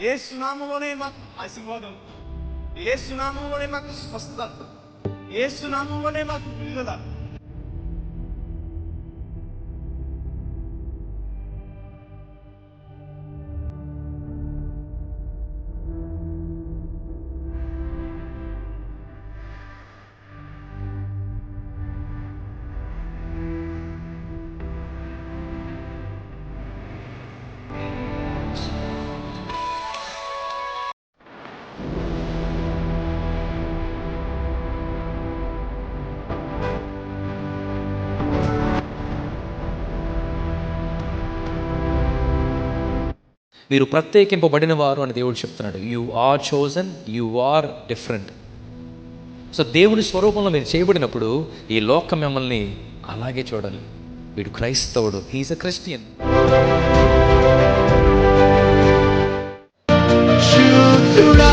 యేసు నామములోనే మాకు ఆశీర్వాదం, యేసు నామములోనే మాకు స్వస్థత, యేసు నామములోనే మాకు విడుదల. మీరు ప్రత్యేకింపబడిన వారు అని దేవుడు చెప్తున్నాడు. You are chosen, you are different. So దేవుని స్వరూపంలో మీరు చేయబడినప్పుడు ఈ లోకం మిమ్మల్ని అలాగే చూడాలి. వీడు క్రైస్తవుడు, హీఈస్ ఎ క్రిస్టియన్. శుద్ధుడా